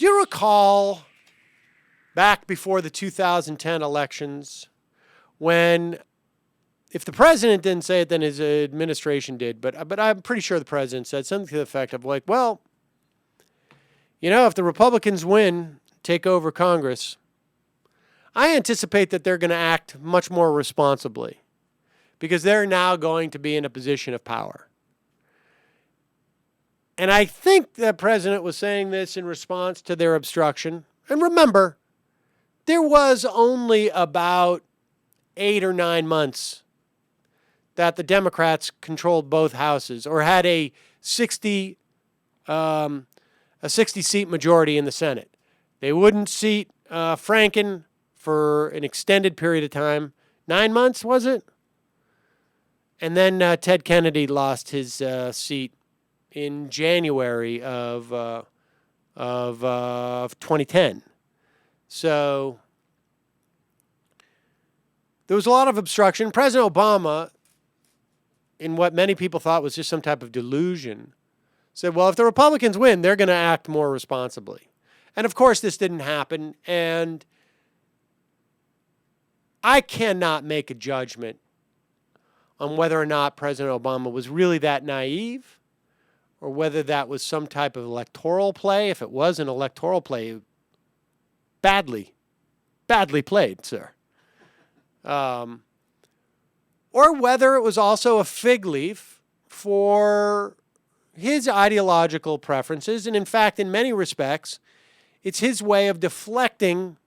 Do you recall back before the 2010 elections when, if the president didn't say it, then his administration did, but I'm pretty sure the president said something to the effect of like, well, you know, if the Republicans win, take over Congress, I anticipate that they're going to act much more responsibly because they're now going to be in a position of power. And I think the president was saying this in response to their obstruction. And remember, there was only about 8 or 9 months that the Democrats controlled both houses or had a 60 seat majority in the Senate. They wouldn't seat Franken for an extended period of time. 9 months, was it? And then Ted Kennedy lost his seat in January of 2010. So there was a lot of obstruction. President Obama, in what many people thought was just some type of delusion, said, well, if the Republicans win, they're going to act more responsibly. And of course, this didn't happen. And I cannot make a judgment on whether or not President Obama was really that naive or whether that was some type of electoral play. If it was an electoral play, badly played, sir. Or whether it was also a fig leaf for his ideological preferences. And in fact, in many respects, it's his way of deflecting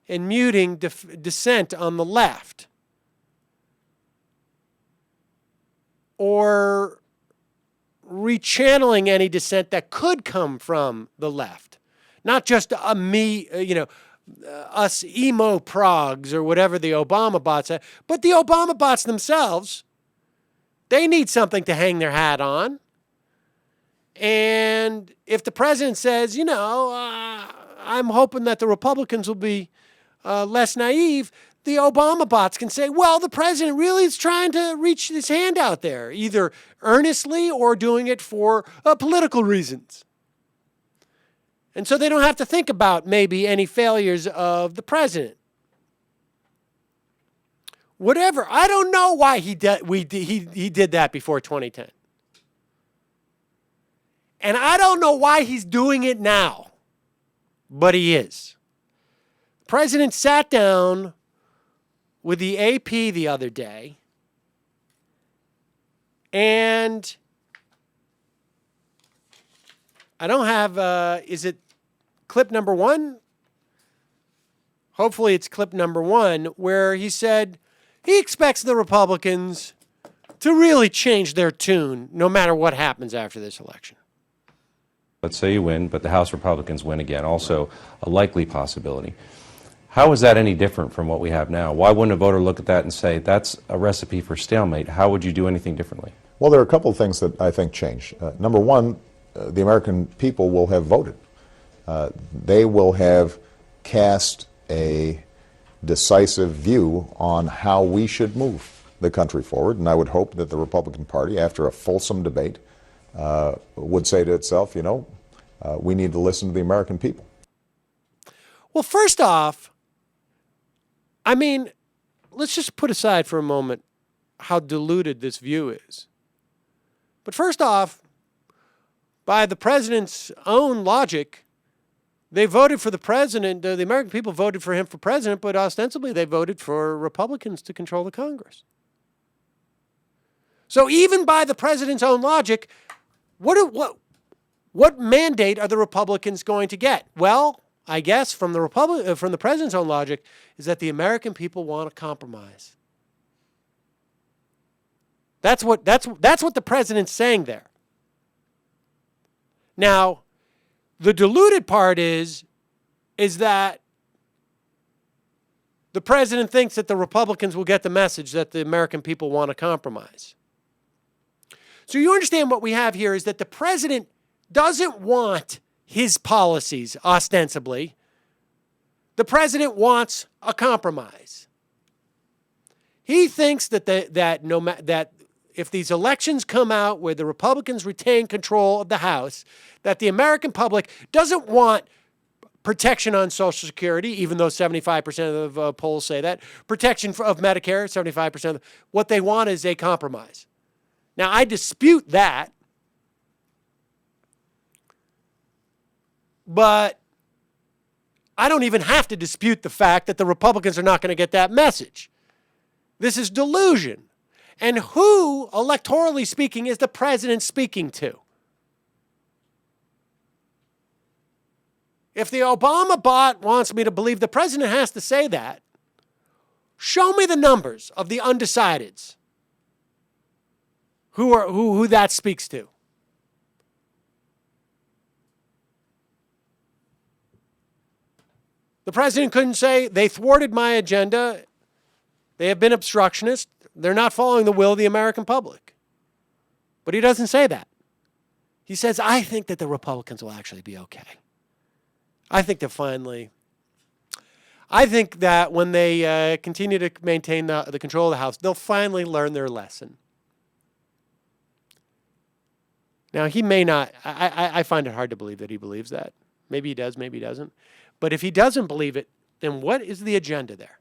and muting dissent on the left. Or rechanneling any dissent that could come from the left. Not just us emo progs or whatever the Obama bots are, but the Obama bots themselves. They need something to hang their hat on. And if the president says, I'm hoping that the Republicans will be less naive, the Obama bots can say, well, the president really is trying to reach his hand out there, either earnestly or doing it for political reasons. And so they don't have to think about maybe any failures of the president. Whatever. I don't know why he did that before 2010. And I don't know why he's doing it now. But he is. The president sat down with the AP the other day, and I don't have, is it clip number 1? Hopefully it's clip number 1, where he said he expects the Republicans to really change their tune no matter what happens after this election. Let's say you win, but the House Republicans win again, also a likely possibility. How is that any different from what we have now? Why wouldn't a voter look at that and say, that's a recipe for stalemate? How would you do anything differently? Well, there are a couple of things that I think change. Number one, the American people will have voted. They will have cast a decisive view on how we should move the country forward, and I would hope that the Republican Party, after a fulsome debate, would say to itself, we need to listen to the American people. Well, first off, let's just put aside for a moment how diluted this view is. But first off, by the president's own logic, they voted for the president. The American people voted for him for president, but ostensibly they voted for Republicans to control the Congress. So even by the president's own logic, what mandate are the Republicans going to get? Well, I guess from the president's own logic is that the American people want a compromise. That's what the president's saying there. Now, the diluted part is that the president thinks that the Republicans will get the message that the American people want a compromise. So you understand what we have here is that the president doesn't want his policies, ostensibly. The president wants a compromise. He thinks that if these elections come out where the Republicans retain control of the House, that the American public doesn't want protection on Social Security, even though 75% of polls say that, protection of Medicare, 75%. What they want is a compromise. Now, I dispute that, but I don't even have to dispute the fact that the Republicans are not going to get that message. This is delusion. And who, electorally speaking, is the president speaking to? If the Obama bot wants me to believe the president has to say that, show me the numbers of the undecideds who that speaks to. The president couldn't say, they thwarted my agenda, they have been obstructionist, they're not following the will of the American public. But he doesn't say that. He says, I think that the Republicans will actually be okay. I think that when they continue to maintain the control of the House, they'll finally learn their lesson. Now, he may not, I find it hard to believe that he believes that. Maybe he does, maybe he doesn't. But if he doesn't believe it, then what is the agenda there?